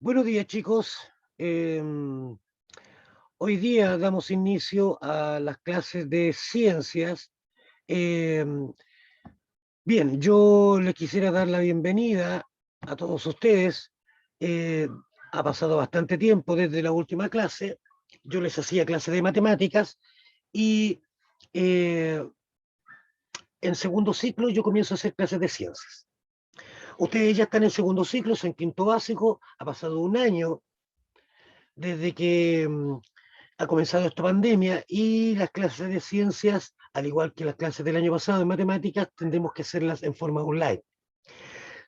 Buenos días, chicos. Hoy día damos inicio a las clases de ciencias. Em, Bien, yo les quisiera dar la bienvenida a todos ustedes. Eh, ha pasado bastante tiempo desde la última clase. Yo les hacía clase de matemáticas y eh, en segundo ciclo yo comienzo a hacer clases de ciencias. Ustedes ya están en segundo ciclo, son en quinto básico. Ha pasado un año desde que ha comenzado esta pandemia y las clases de ciencias, al igual que las clases del año pasado de matemáticas, tendremos que hacerlas en forma online.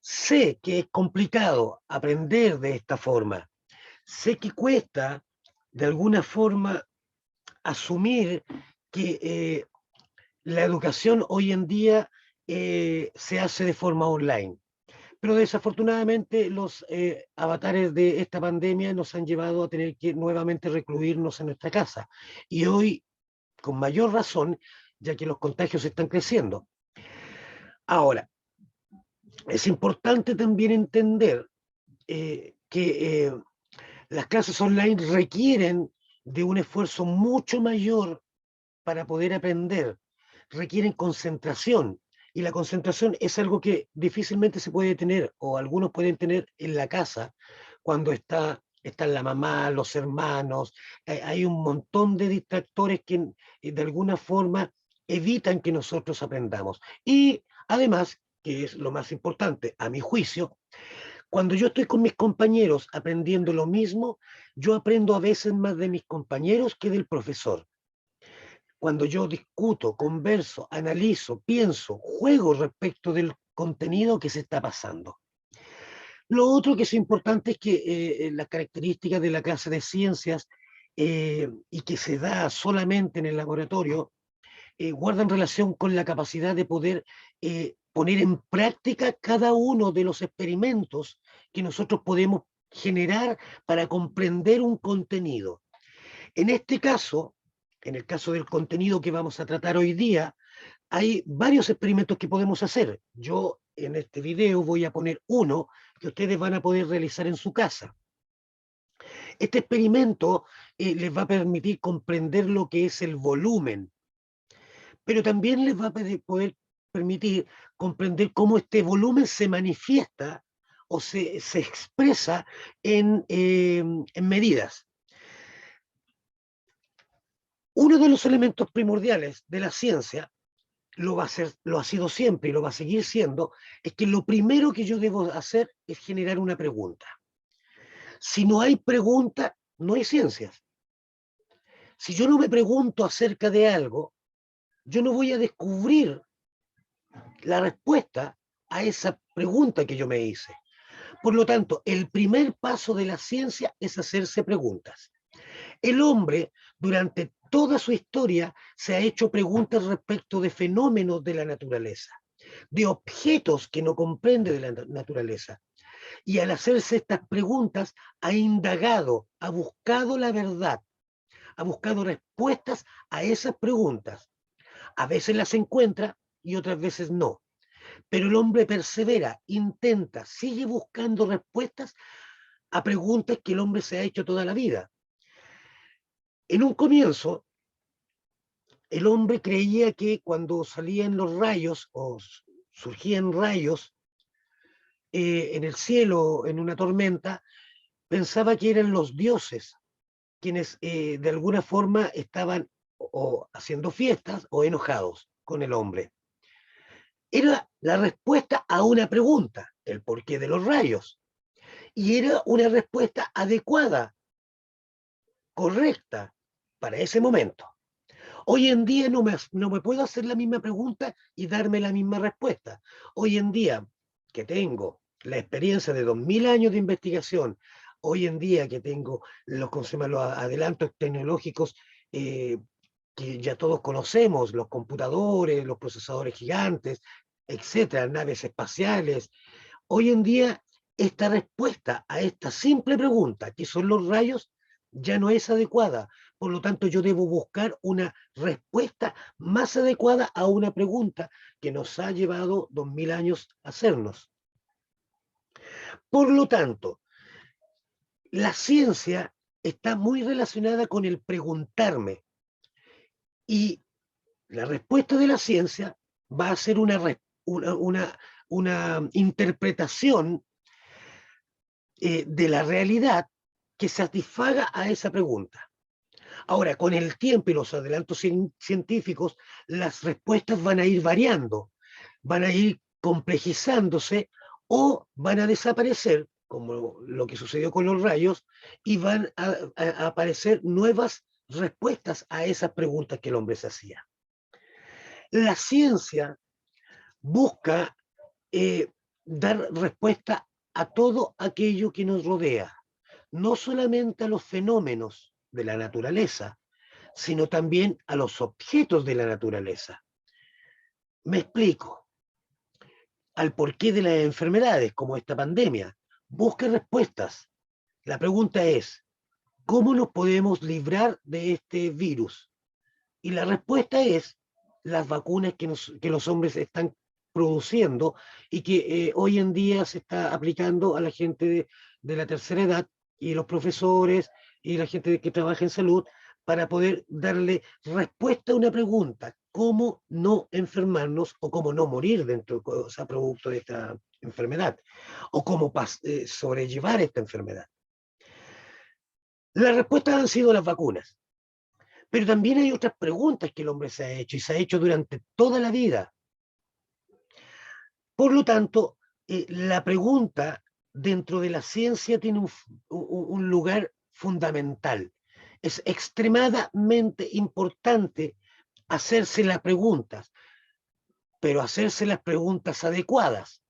Sé que es complicado aprender de esta forma, sé que cuesta de alguna forma asumir que la educación hoy en día se hace de forma online. Pero desafortunadamente los avatares de esta pandemia nos han llevado a tener que nuevamente recluirnos en nuestra casa. Y hoy, con mayor razón, ya que los contagios están creciendo. Ahora, es importante también entender que las clases online requieren de un esfuerzo mucho mayor para poder aprender, requieren concentración. Y la concentración es algo que difícilmente se puede tener, o algunos pueden tener en la casa, cuando están la mamá, los hermanos, hay un montón de distractores que de alguna forma evitan que nosotros aprendamos. Y además, que es lo más importante, a mi juicio, cuando yo estoy con mis compañeros aprendiendo lo mismo, yo aprendo a veces más de mis compañeros que del profesor. Cuando yo discuto, converso, analizo, pienso, juego respecto del contenido que se está pasando. Lo otro que es importante es que las características de la clase de ciencias y que se da solamente en el laboratorio guardan relación con la capacidad de poder poner en práctica cada uno de los experimentos que nosotros podemos generar para comprender un contenido. En este caso, en el caso del contenido que vamos a tratar hoy día, hay varios experimentos que podemos hacer. Yo en este video voy a poner uno que ustedes van a poder realizar en su casa. Este experimento les va a permitir comprender lo que es el volumen, pero también les va a poder permitir comprender cómo este volumen se manifiesta o se expresa en medidas. Uno de los elementos primordiales de la ciencia lo va a ser, lo ha sido siempre y lo va a seguir siendo, es que lo primero que yo debo hacer es generar una pregunta. Si no hay pregunta, no hay ciencias. Si yo no me pregunto acerca de algo, yo no voy a descubrir la respuesta a esa pregunta que yo me hice. Por lo tanto, el primer paso de la ciencia es hacerse preguntas. El hombre, durante toda su historia, se ha hecho preguntas respecto de fenómenos de la naturaleza, de objetos que no comprende de la naturaleza. Y al hacerse estas preguntas, ha indagado, ha buscado la verdad, ha buscado respuestas a esas preguntas. A veces las encuentra y otras veces no. Pero el hombre persevera, intenta, sigue buscando respuestas a preguntas que el hombre se ha hecho toda la vida. En un comienzo, el hombre creía que cuando salían los rayos o surgían rayos en el cielo, en una tormenta, pensaba que eran los dioses quienes de alguna forma estaban o haciendo fiestas o enojados con el hombre. Era la respuesta a una pregunta, el porqué de los rayos, y era una respuesta adecuada, correcta para ese momento. Hoy en día no me puedo hacer la misma pregunta y darme la misma respuesta. Hoy en día que tengo la experiencia de 2000 años de investigación, hoy en día que tengo los adelantos tecnológicos eh, que ya todos conocemos, los computadores, los procesadores gigantes, etcétera, naves espaciales, hoy en día esta respuesta a esta simple pregunta, que son los rayos, ya no es adecuada. Por lo tanto, yo debo buscar una respuesta más adecuada a una pregunta que nos ha llevado 2000 años a hacernos. Por lo tanto, la ciencia está muy relacionada con el preguntarme y la respuesta de la ciencia va a ser una interpretación de la realidad que satisfaga a esa pregunta. Ahora, con el tiempo y los adelantos científicos, las respuestas van a ir variando, van a ir complejizándose o van a desaparecer, como lo que sucedió con los rayos, y van a aparecer nuevas respuestas a esas preguntas que el hombre se hacía. La ciencia busca dar respuesta a todo aquello que nos rodea, no solamente a los fenómenos de la naturaleza, sino también a los objetos de la naturaleza. Me explico. Al porqué de las enfermedades, como esta pandemia, busca respuestas. La pregunta es, ¿cómo nos podemos librar de este virus? Y la respuesta es las vacunas que los hombres están produciendo y que hoy en día se está aplicando a la gente de la tercera edad y los profesores y la gente que trabaja en salud para poder darle respuesta a una pregunta, cómo no enfermarnos o cómo no morir dentro, o sea, producto de esta enfermedad, o cómo sobrellevar esta enfermedad. La respuesta han sido las vacunas. Pero también hay otras preguntas que el hombre se ha hecho y se ha hecho durante toda la vida. Por lo tanto, la pregunta dentro de la ciencia tiene un lugar fundamental. Es extremadamente importante hacerse las preguntas, pero hacerse las preguntas adecuadas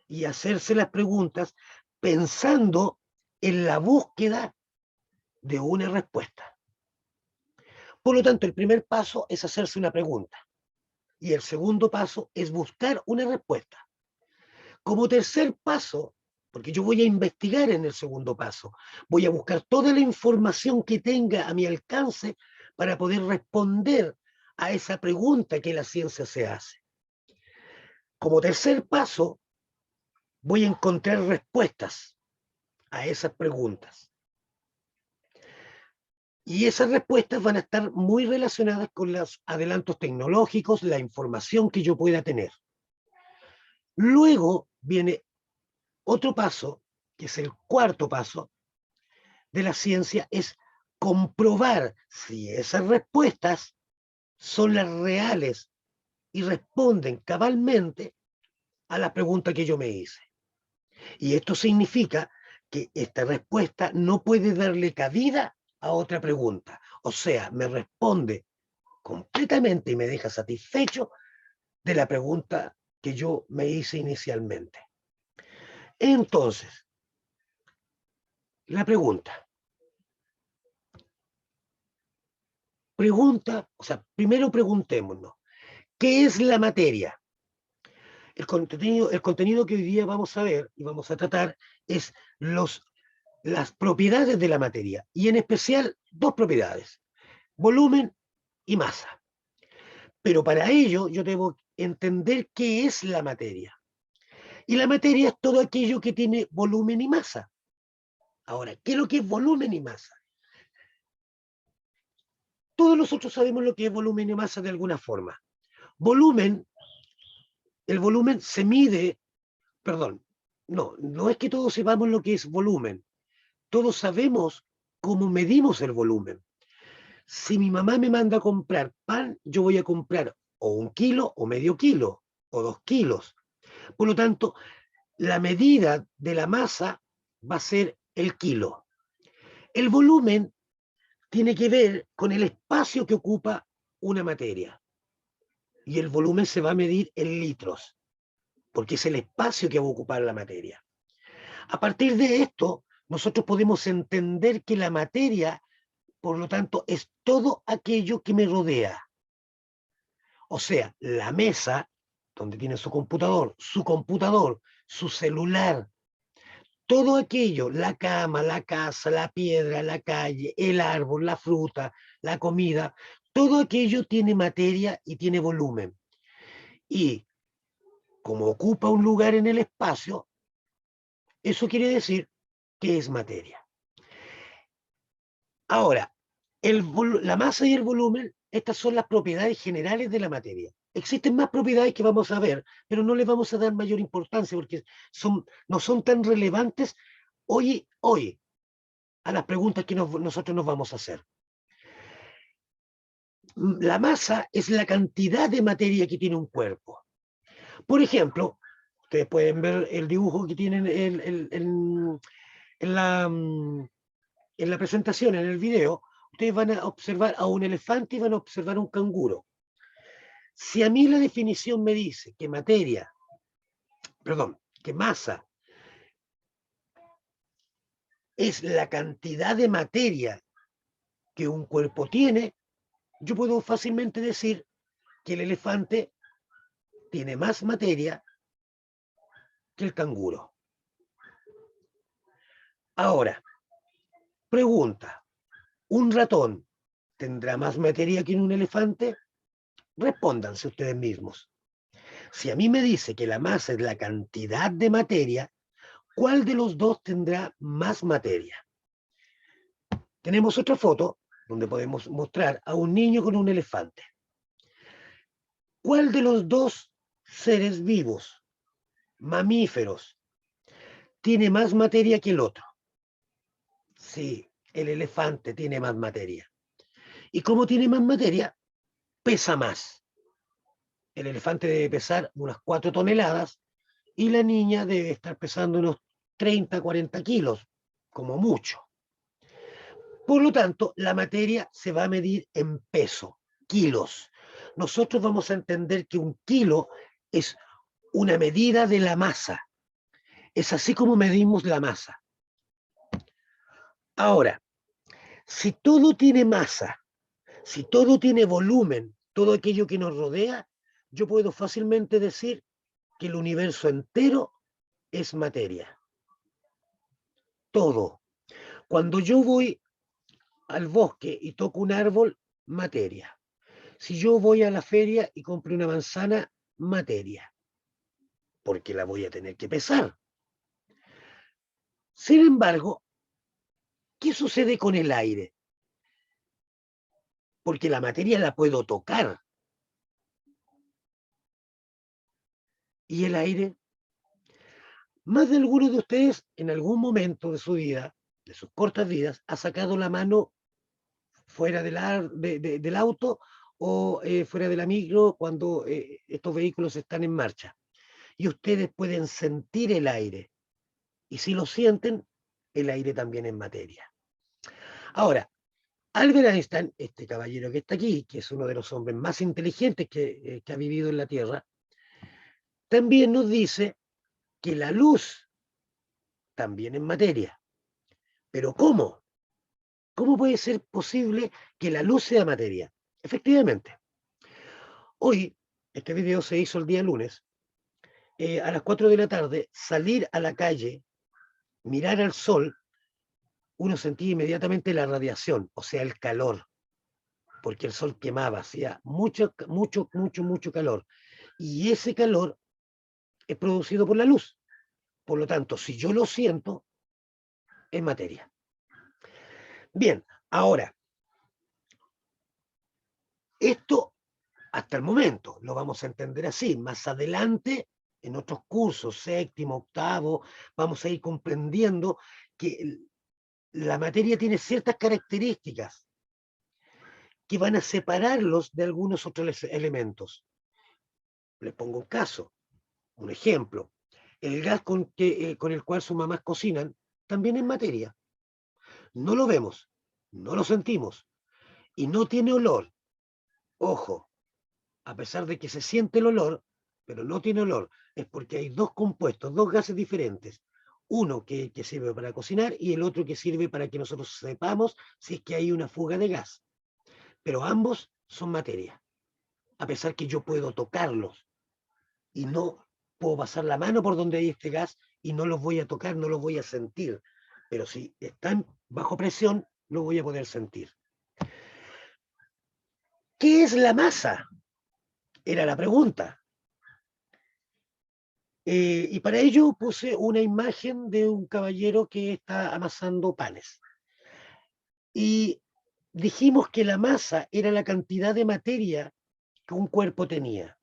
y hacerse las preguntas pensando en la búsqueda de una respuesta. Por lo tanto, el primer paso es hacerse una pregunta. Y el segundo paso es buscar una respuesta. Como tercer paso, porque yo voy a investigar en el segundo paso, voy a buscar toda la información que tenga a mi alcance para poder responder a esa pregunta que la ciencia se hace. Como tercer paso, voy a encontrar respuestas a esas preguntas. Y esas respuestas van a estar muy relacionadas con los adelantos tecnológicos, la información que yo pueda tener. Luego viene otro paso, que es el cuarto paso de la ciencia, es comprobar si esas respuestas son las reales y responden cabalmente a la pregunta que yo me hice. Y esto significa que esta respuesta no puede darle cabida a otra pregunta. O sea, me responde completamente y me deja satisfecho de la pregunta que yo me hice inicialmente. Entonces, la pregunta. O sea, primero preguntémonos, ¿qué es la materia? El contenido que hoy día vamos a ver y vamos a tratar es las propiedades de la materia, y en especial dos propiedades, volumen y masa. Pero para ello yo debo entender qué es la materia. Y la materia es todo aquello que tiene volumen y masa. Ahora, ¿qué es lo que es volumen y masa? Todos nosotros sabemos lo que es volumen y masa de alguna forma. Volumen, el volumen se mide, perdón, no es que todos sepamos lo que es volumen. Todos sabemos cómo medimos el volumen. Si mi mamá me manda a comprar pan, yo voy a comprar o 1 kilo o medio kilo o 2 kilos. Por lo tanto, la medida de la masa va a ser el kilo. El volumen tiene que ver con el espacio que ocupa una materia. Y el volumen se va a medir en litros, porque es el espacio que va a ocupar la materia. A partir de esto, nosotros podemos entender que la materia, por lo tanto, es todo aquello que me rodea. O sea, la mesa, donde tiene su computador, su celular, todo aquello, la cama, la casa, la piedra, la calle, el árbol, la fruta, la comida, todo aquello tiene materia y tiene volumen. Y como ocupa un lugar en el espacio, eso quiere decir que es materia. Ahora, la masa y el volumen, estas son las propiedades generales de la materia. Existen más propiedades que vamos a ver, pero no les vamos a dar mayor importancia porque no son tan relevantes hoy a las preguntas que nosotros nos vamos a hacer. La masa es la cantidad de materia que tiene un cuerpo. Por ejemplo, ustedes pueden ver el dibujo que tienen en la presentación, en el video. Ustedes van a observar a un elefante y van a observar a un canguro. Si a mí la definición me dice que que masa es la cantidad de materia que un cuerpo tiene, yo puedo fácilmente decir que el elefante tiene más materia que el canguro. Ahora, pregunta, ¿un ratón tendrá más materia que un elefante? Respóndanse ustedes mismos. Si a mí me dice que la masa es la cantidad de materia, ¿cuál de los dos tendrá más materia? Tenemos otra foto donde podemos mostrar a un niño con un elefante. ¿Cuál de los dos seres vivos, mamíferos, tiene más materia que el otro? Sí, el elefante tiene más materia. ¿Y cómo tiene más materia? Pesa más. El elefante debe pesar unas 4 toneladas y la niña debe estar pesando unos 30, 40 kilos, como mucho. Por lo tanto, la materia se va a medir en peso, kilos. Nosotros vamos a entender que un kilo es una medida de la masa. Es así como medimos la masa. Ahora, si todo tiene masa, si todo tiene volumen, todo aquello que nos rodea, yo puedo fácilmente decir que el universo entero es materia. Todo. Cuando yo voy al bosque y toco un árbol, materia. Si yo voy a la feria y compro una manzana, materia, porque la voy a tener que pesar. Sin embargo, ¿qué sucede con el aire? Porque la materia la puedo tocar. ¿Y el aire? Más de alguno de ustedes en algún momento de su vida, de sus cortas vidas, ha sacado la mano fuera del auto o fuera de la micro cuando estos vehículos están en marcha. Y ustedes pueden sentir el aire. Y si lo sienten, el aire también es materia. Ahora, Albert Einstein, este caballero que está aquí, que es uno de los hombres más inteligentes que ha vivido en la Tierra, también nos dice que la luz también es materia. ¿Pero cómo? ¿Cómo puede ser posible que la luz sea materia? Efectivamente, hoy, este video se hizo el día lunes, a las 4 de la tarde, salir a la calle, mirar al sol, uno sentía inmediatamente la radiación, o sea, el calor, porque el sol quemaba, hacía mucho, mucho, mucho, mucho calor. Y ese calor es producido por la luz. Por lo tanto, si yo lo siento, es materia. Bien, ahora, esto hasta el momento lo vamos a entender así. Más adelante, en otros cursos, séptimo, octavo, vamos a ir comprendiendo que la materia tiene ciertas características que van a separarlos de algunos otros elementos. Les pongo un caso, un ejemplo. El gas con el cual sus mamás cocinan también es materia. No lo vemos, no lo sentimos y no tiene olor. Ojo, a pesar de que se siente el olor, pero no tiene olor, es porque hay dos compuestos, dos gases diferentes. Uno que sirve para cocinar y el otro que sirve para que nosotros sepamos si es que hay una fuga de gas. Pero ambos son materia, a pesar que yo puedo tocarlos y no puedo pasar la mano por donde hay este gas y no los voy a tocar, no los voy a sentir. Pero si están bajo presión, lo voy a poder sentir. ¿Qué es la masa? Era la pregunta. Y para ello puse una imagen de un caballero que está amasando panes. y dijimos que la masa era la cantidad de materia que un cuerpo tenía.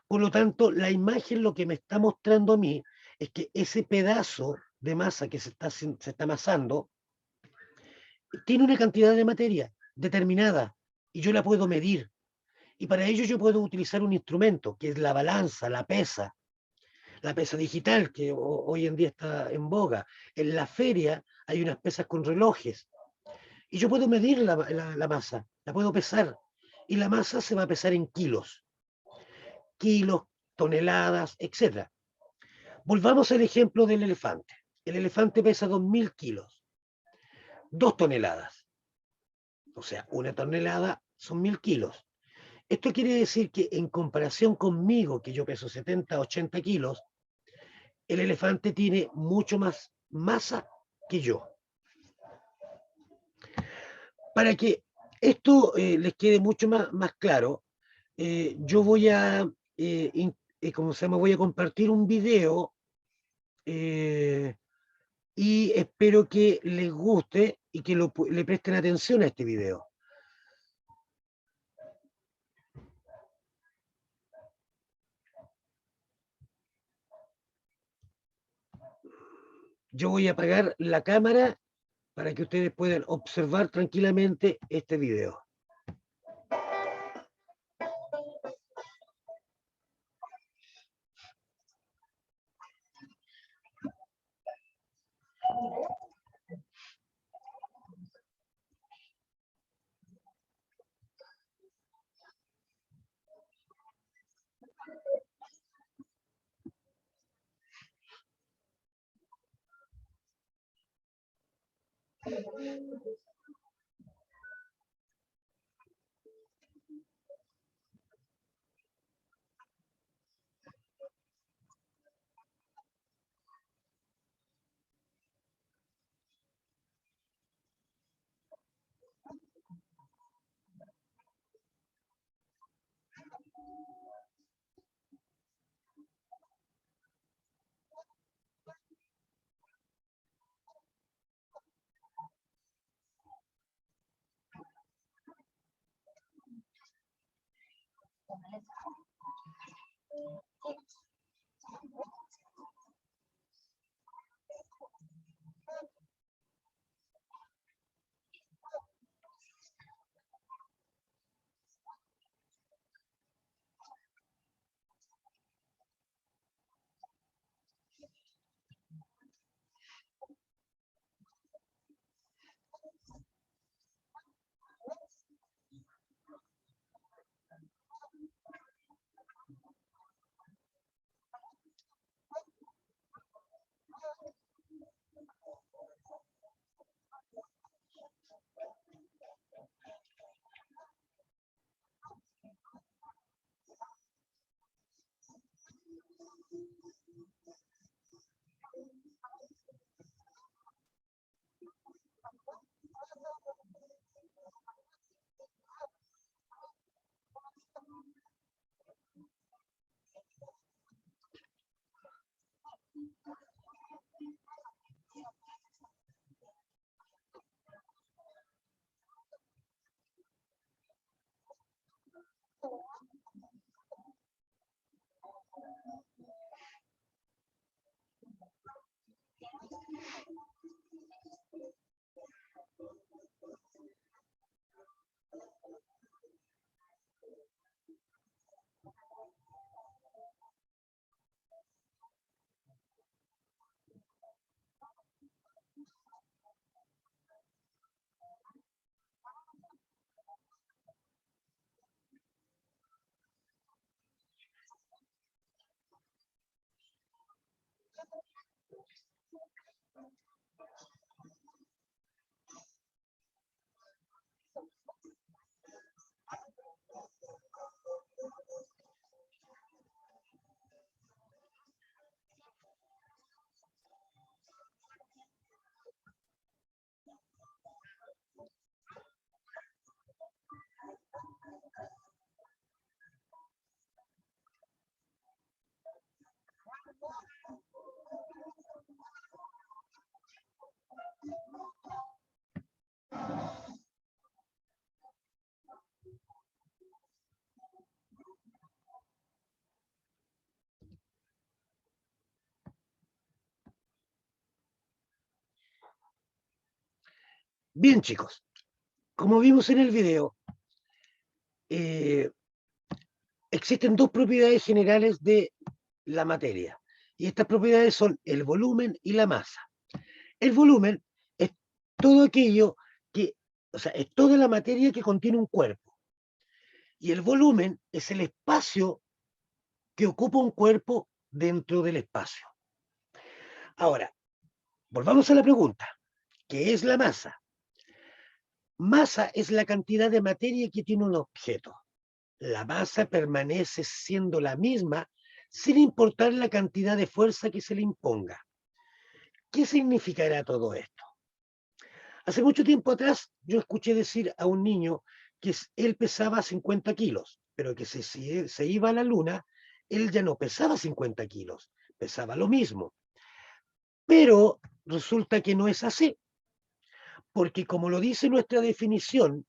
Por lo tanto, la imagen lo que me está mostrando a mí es que ese pedazo de masa que se está amasando tiene una cantidad de materia determinada y yo la puedo medir. Y para ello yo puedo utilizar un instrumento que es la balanza, la pesa digital que hoy en día está en boga. En la feria hay unas pesas con relojes y yo puedo medir la masa, la puedo pesar y la masa se va a pesar en kilos, toneladas, etcétera. Volvamos al ejemplo del elefante. El elefante pesa 2.000 kilos, 2 toneladas. O sea, 1 tonelada son 1.000 kilos. Esto quiere decir que en comparación conmigo, que yo peso 70, 80 kilos, el elefante tiene mucho más masa que yo. Para que esto les quede mucho más claro, yo voy a, ¿cómo se llama? Voy a compartir un video eh, y espero que les guste y que le presten atención a este video. Yo voy a apagar la cámara para que ustedes puedan observar tranquilamente este video. Bien, chicos, como vimos en el video, eh, existen dos propiedades generales de la materia. Y estas propiedades son el volumen y la masa. El volumen es todo aquello que, o sea, es toda la materia que contiene un cuerpo. Y el volumen es el espacio que ocupa un cuerpo dentro del espacio. Ahora, volvamos a la pregunta. ¿Qué es la masa? Masa es la cantidad de materia que tiene un objeto. La masa permanece siendo la misma sin importar la cantidad de fuerza que se le imponga. ¿Qué significará todo esto? Hace mucho tiempo atrás yo escuché decir a un niño que él pesaba 50 kilos, pero que si se iba a la luna, él ya no pesaba 50 kilos, pesaba lo mismo. Pero resulta que no es así, porque como lo dice nuestra definición,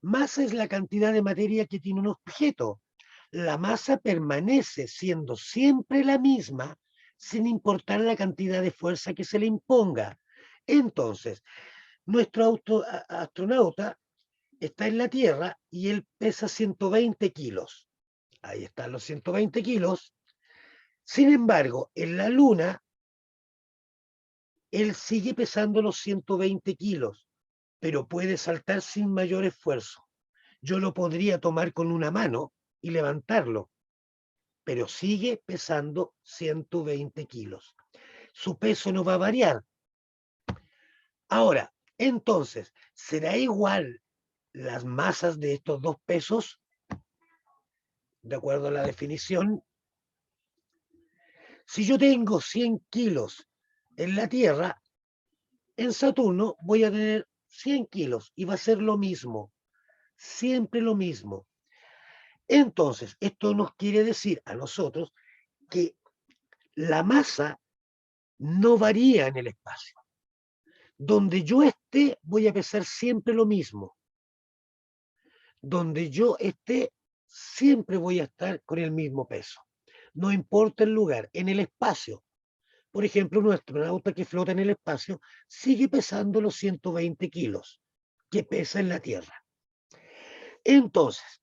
masa es la cantidad de materia que tiene un objeto. La masa permanece siendo siempre la misma sin importar la cantidad de fuerza que se le imponga. Entonces, nuestro astronauta está en la Tierra y él pesa 120 kilos. Ahí están los 120 kilos. Sin embargo, en la Luna, él sigue pesando los 120 kilos, pero puede saltar sin mayor esfuerzo. Yo lo podría tomar con una mano y levantarlo, pero sigue pesando 120 kilos. Su peso no va a variar. Ahora, entonces, ¿será igual las masas de estos dos pesos? De acuerdo a la definición, si yo tengo 100 kilos en la Tierra, en Saturno voy a tener 100 kilos y va a ser lo mismo, siempre lo mismo. Entonces, esto nos quiere decir a nosotros que la masa no varía en el espacio. Donde yo esté, voy a pesar siempre lo mismo. Donde yo esté, siempre voy a estar con el mismo peso. No importa el lugar, en el espacio. Por ejemplo, un astronauta que flota en el espacio sigue pesando los 120 kilos que pesa en la Tierra. Entonces,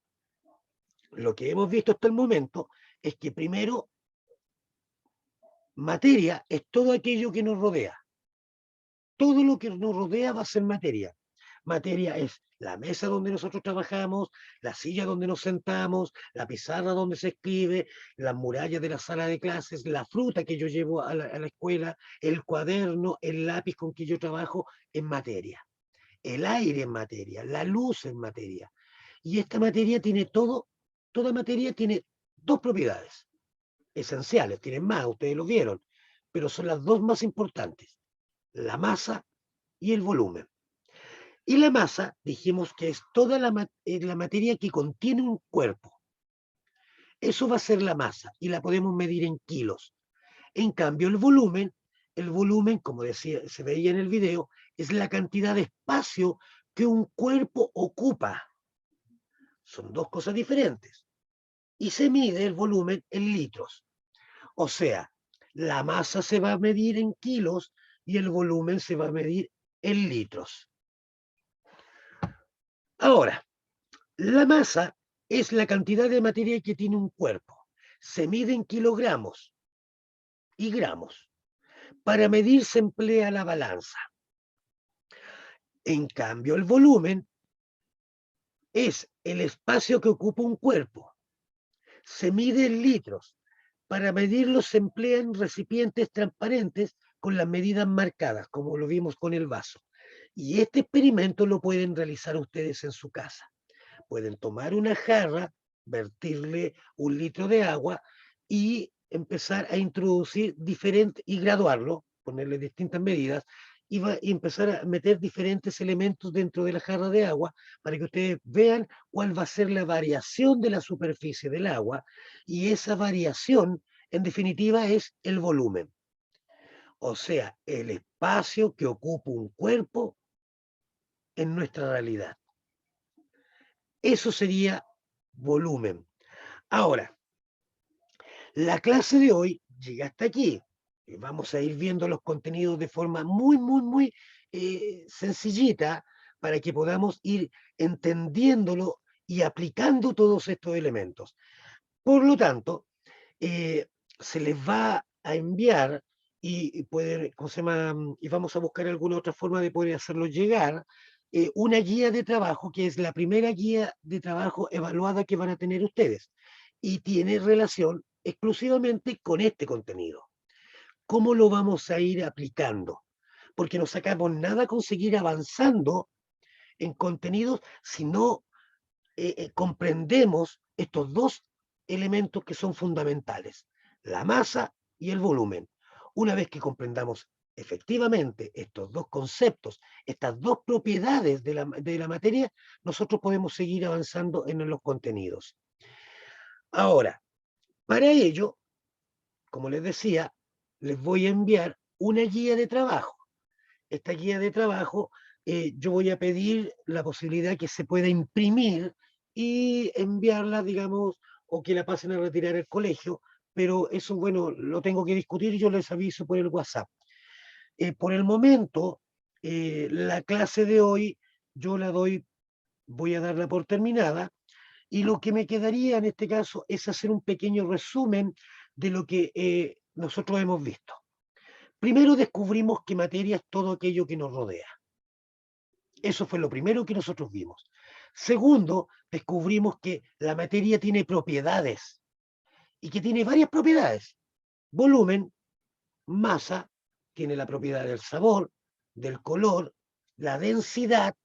lo que hemos visto hasta el momento es que primero, materia es todo aquello que nos rodea. Todo lo que nos rodea va a ser materia. Materia es la mesa donde nosotros trabajamos, la silla donde nos sentamos, la pizarra donde se escribe, las murallas de la sala de clases, la fruta que yo llevo a la escuela, el cuaderno, el lápiz con que yo trabajo, en materia. El aire en materia, la luz en materia. Y esta materia tiene todo, toda materia tiene dos propiedades esenciales, tienen más, ustedes lo vieron, pero son las dos más importantes, la masa y el volumen. Y la masa, dijimos que es toda la materia que contiene un cuerpo. Eso va a ser la masa y la podemos medir en kilos. En cambio, el volumen, como decía, se veía en el video, es la cantidad de espacio que un cuerpo ocupa. Son dos cosas diferentes. Y se mide el volumen en litros. O sea, la masa se va a medir en kilos y el volumen se va a medir en litros. Ahora, la masa es la cantidad de materia que tiene un cuerpo. Se mide en kilogramos y gramos. Para medir se emplea la balanza. En cambio, el volumen es el espacio que ocupa un cuerpo. Se mide en litros. Para medirlo se emplean recipientes transparentes con las medidas marcadas, como lo vimos con el vaso. Y este experimento lo pueden realizar ustedes en su casa. Pueden tomar una jarra, vertirle 1 litro de agua y empezar a introducir diferentes y graduarlo, ponerle distintas medidas y empezar a meter diferentes elementos dentro de la jarra de agua para que ustedes vean cuál va a ser la variación de la superficie del agua y esa variación en definitiva es el volumen, o sea, el espacio que ocupa un cuerpo en nuestra realidad. Eso sería volumen. Ahora, la clase de hoy llega hasta aquí. Vamos a ir viendo los contenidos de forma muy sencillita para que podamos ir entendiéndolo y aplicando todos estos elementos. Por lo tanto, se les va a enviar y pueden, ¿cómo se llama? Y vamos a buscar alguna otra forma de poder hacerlo llegar, una guía de trabajo, que es la primera guía de trabajo evaluada que van a tener ustedes, y tiene relación exclusivamente con este contenido. ¿Cómo lo vamos a ir aplicando? Porque no sacamos nada con seguir avanzando en contenidos si no comprendemos estos dos elementos que son fundamentales, la masa y el volumen. Una vez que comprendamos efectivamente estos dos conceptos, estas dos propiedades de la materia, nosotros podemos seguir avanzando en los contenidos. Ahora, para ello, como les decía, les voy a enviar una guía de trabajo. Esta guía de trabajo, yo voy a pedir la posibilidad que se pueda imprimir y enviarla, digamos, o que la pasen a retirar al colegio, pero eso, bueno, lo tengo que discutir y yo les aviso por el WhatsApp. Por el momento, la clase de hoy yo la doy, voy a darla por terminada, y lo que me quedaría en este caso es hacer un pequeño resumen de lo que nosotros hemos visto. Primero descubrimos que materia es todo aquello que nos rodea. Eso fue lo primero que nosotros vimos. Segundo, descubrimos que la materia tiene propiedades y que tiene varias propiedades. Volumen, masa, tiene la propiedad del sabor, del color, la densidad,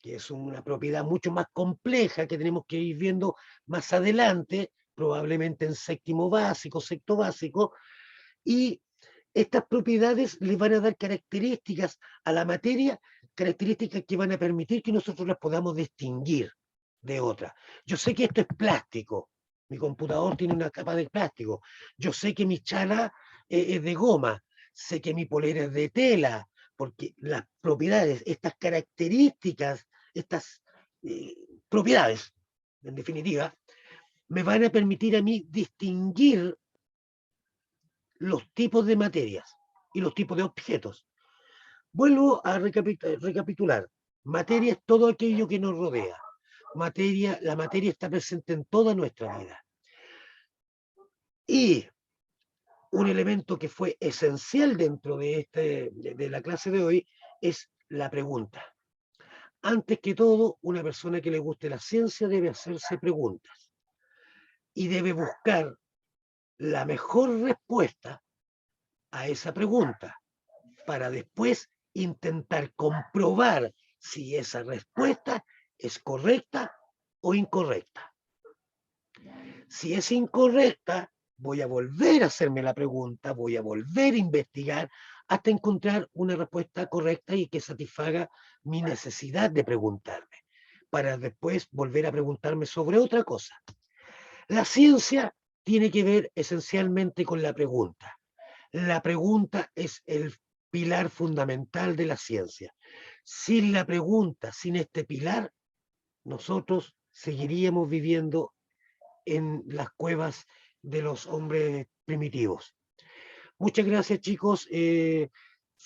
que es una propiedad mucho más compleja que tenemos que ir viendo más adelante, probablemente en séptimo básico, sexto básico, y estas propiedades le van a dar características a la materia, características que van a permitir que nosotros las podamos distinguir de otras. Yo sé que esto es plástico, mi computador tiene una capa de plástico, yo sé que mi chala es de goma, sé que mi polera es de tela, porque las propiedades, estas características, estas propiedades, en definitiva, me van a permitir a mí distinguir los tipos de materias y los tipos de objetos. Vuelvo a recapitular. Materia es todo aquello que nos rodea. La materia está presente en toda nuestra vida. Y un elemento que fue esencial dentro de la clase de hoy es la pregunta. Antes que todo, una persona que le guste la ciencia debe hacerse preguntas y debe buscar la mejor respuesta a esa pregunta para después intentar comprobar si esa respuesta es correcta o incorrecta. Si es incorrecta, voy a volver a hacerme la pregunta, voy a volver a investigar hasta encontrar una respuesta correcta y que satisfaga mi necesidad de preguntarme, para después volver a preguntarme sobre otra cosa. La ciencia tiene que ver esencialmente con la pregunta. La pregunta es el pilar fundamental de la ciencia. Sin la pregunta, sin este pilar, nosotros seguiríamos viviendo en las cuevas de los hombres primitivos. Muchas gracias, chicos. Se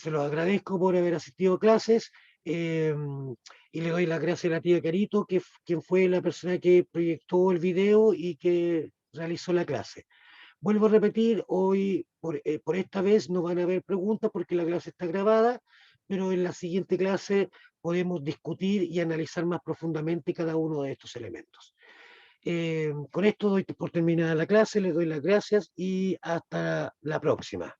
los agradezco por haber asistido a clases y le doy las gracias a la tía Carito, quien fue la persona que proyectó el video y que realizó la clase. Vuelvo a repetir, hoy por esta vez no van a haber preguntas porque la clase está grabada, pero en la siguiente clase podemos discutir y analizar más profundamente cada uno de estos elementos. Con esto doy por terminada la clase, les doy las gracias y hasta la próxima.